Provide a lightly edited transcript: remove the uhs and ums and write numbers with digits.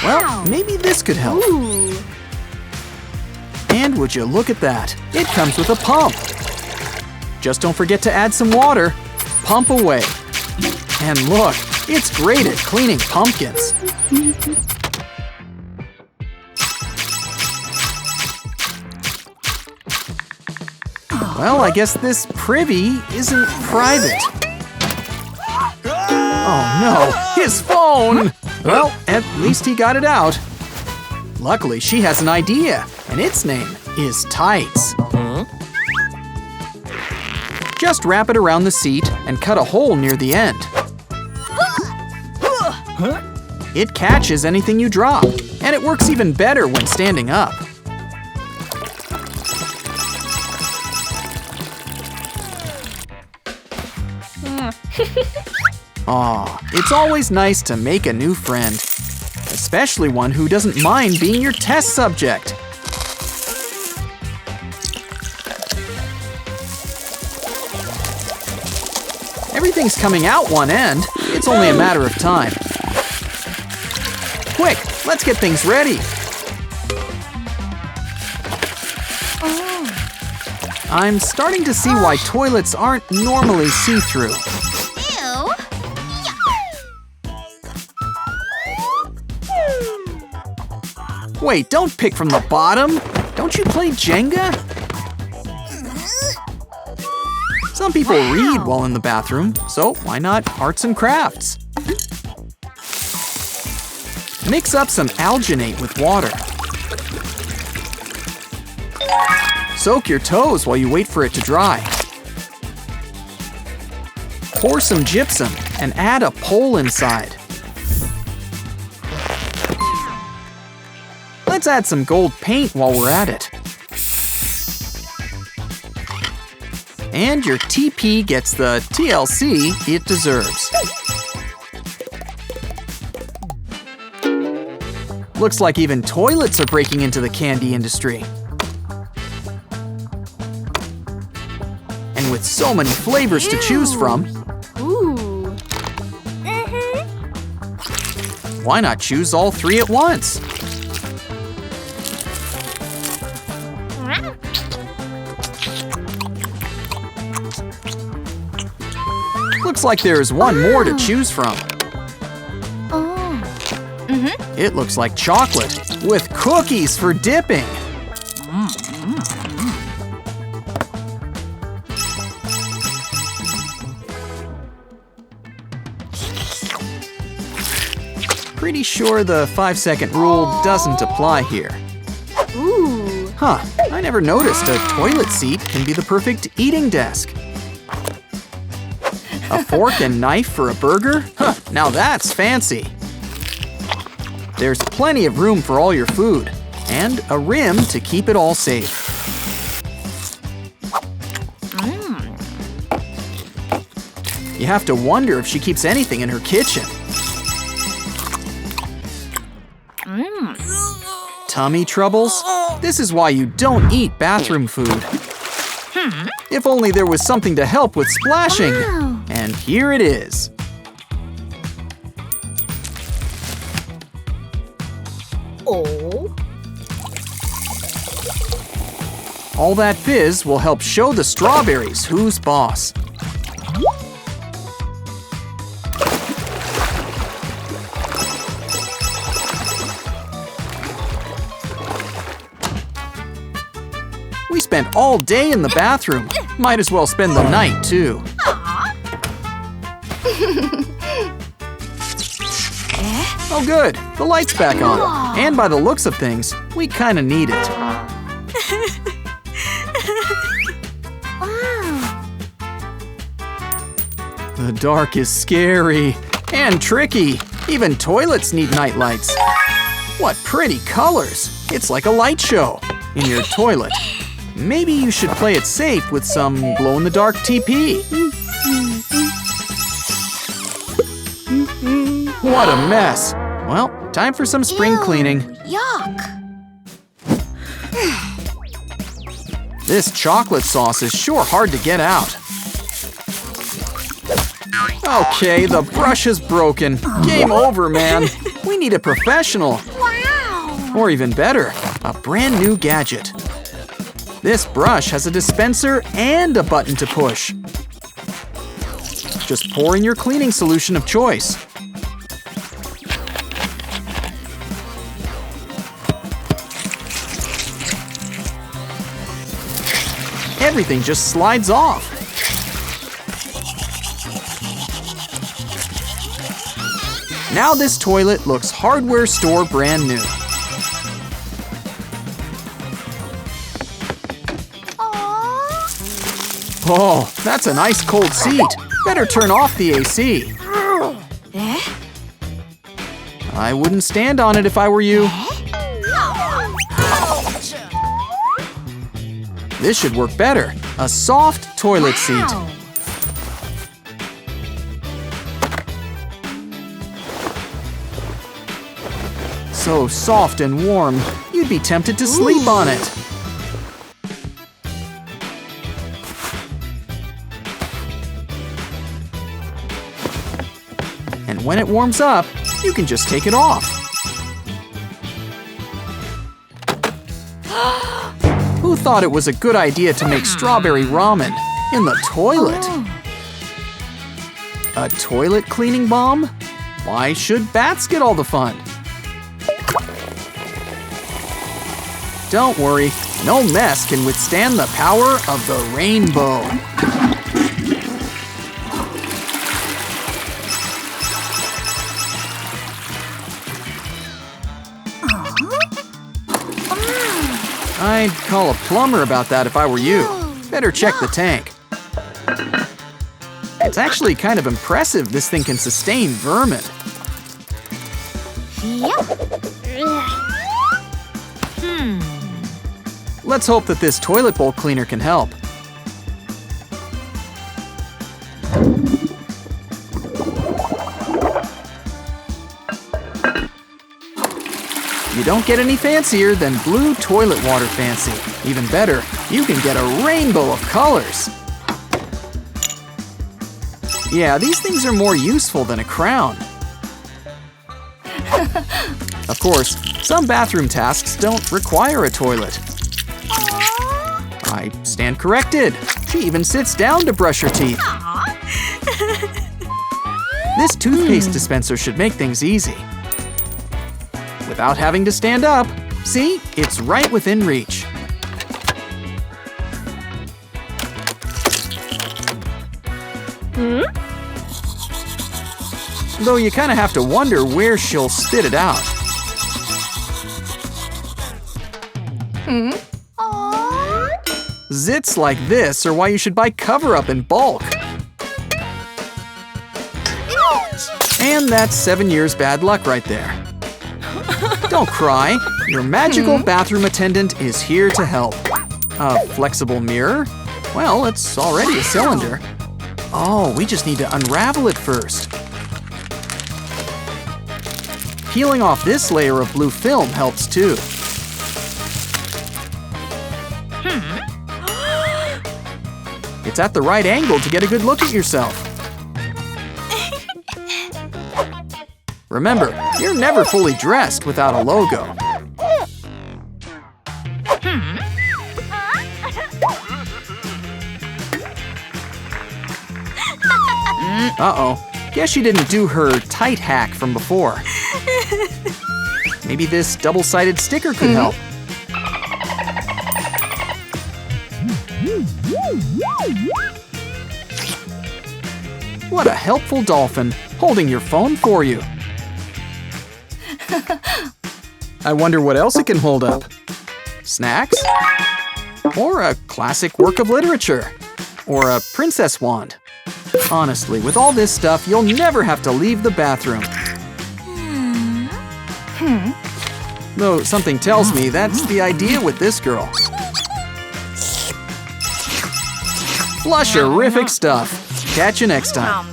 Well, maybe this could help. Ooh. And would you look at that? It comes with a pump. Just don't forget to add some water. Pump away. And look, it's great at cleaning pumpkins. Well, I guess this privy isn't private. Oh no, his phone! Well, at least he got it out. Luckily, she has an idea, and its name is Tights. Just wrap it around the seat and cut a hole near the end. It catches anything you drop, and it works even better when standing up. Aw, it's always nice to make a new friend, especially one who doesn't mind being your test subject. Everything's coming out one end. It's only a matter of time. Quick, let's get things ready. I'm starting to see why toilets aren't normally see-through. Wait, don't pick from the bottom. Don't you play Jenga? Some people read while in the bathroom, so why not arts and crafts? Mix up some alginate with water. Soak your toes while you wait for it to dry. Pour some gypsum and add a pole inside. Let's add some gold paint while we're at it. And your TP gets the TLC it deserves. Looks like even toilets are breaking into the candy industry. And with so many flavors to choose from, why not choose all three at once? Looks like there's one more to choose from. It looks like chocolate with cookies for dipping. Pretty sure the 5-second rule doesn't apply here. Huh, I never noticed a toilet seat can be the perfect eating desk. A fork and knife for a burger? Huh, now that's fancy. There's plenty of room for all your food, and a rim to keep it all safe. You have to wonder if she keeps anything in her kitchen. Tummy troubles? This is why you don't eat bathroom food. If only there was something to help with splashing. And here it is. All that fizz will help show the strawberries who's boss. We spent all day in the bathroom. Might as well spend the night, too. Oh good, the light's back on. And by the looks of things, we kinda need it. The dark is scary and tricky. Even toilets need night lights. What pretty colors. It's like a light show in your toilet. Maybe you should play it safe with some glow-in-the-dark TP. What a mess. Well, time for some spring cleaning. Yuck. This chocolate sauce is sure hard to get out. Okay, the brush is broken. Game over, man. We need a professional. Or even better, a brand new gadget. This brush has a dispenser and a button to push. Just pour in your cleaning solution of choice. Everything just slides off. Now this toilet looks hardware store brand new. Oh, that's a nice cold seat. Better turn off the AC. I wouldn't stand on it if I were you. This should work better. A soft toilet seat. So soft and warm, you'd be tempted to sleep on it. And when it warms up, you can just take it off. Who thought it was a good idea to make strawberry ramen in the toilet? A toilet cleaning bomb? Why should bats get all the fun? Don't worry, no mess can withstand the power of the rainbow. I'd call a plumber about that if I were you. Better check the tank. It's actually kind of impressive this thing can sustain vermin. Let's hope that this toilet bowl cleaner can help. You don't get any fancier than blue toilet water fancy. Even better, you can get a rainbow of colors. Yeah, these things are more useful than a crown. Of course, some bathroom tasks don't require a toilet. I stand corrected. She even sits down to brush her teeth. This toothpaste dispenser should make things easy. Without having to stand up, see? It's right within reach. Though you kind of have to wonder where she'll spit it out. Zits like this are why you should buy cover-up in bulk. And that's 7 years bad luck right there. Don't cry. Your magical bathroom attendant is here to help. A flexible mirror? Well, it's already a cylinder. Oh, we just need to unravel it first. Peeling off this layer of blue film helps too. It's at the right angle to get a good look at yourself. Remember, you're never fully dressed without a logo. Uh-oh. Guess she didn't do her tight hack from before. Maybe this double-sided sticker could help. What a helpful dolphin, holding your phone for you. I wonder what else it can hold up. Snacks? Or a classic work of literature? Or a princess wand? Honestly, with all this stuff, you'll never have to leave the bathroom. Though something tells me that's the idea with this girl. Flusherific stuff. Catch you next time.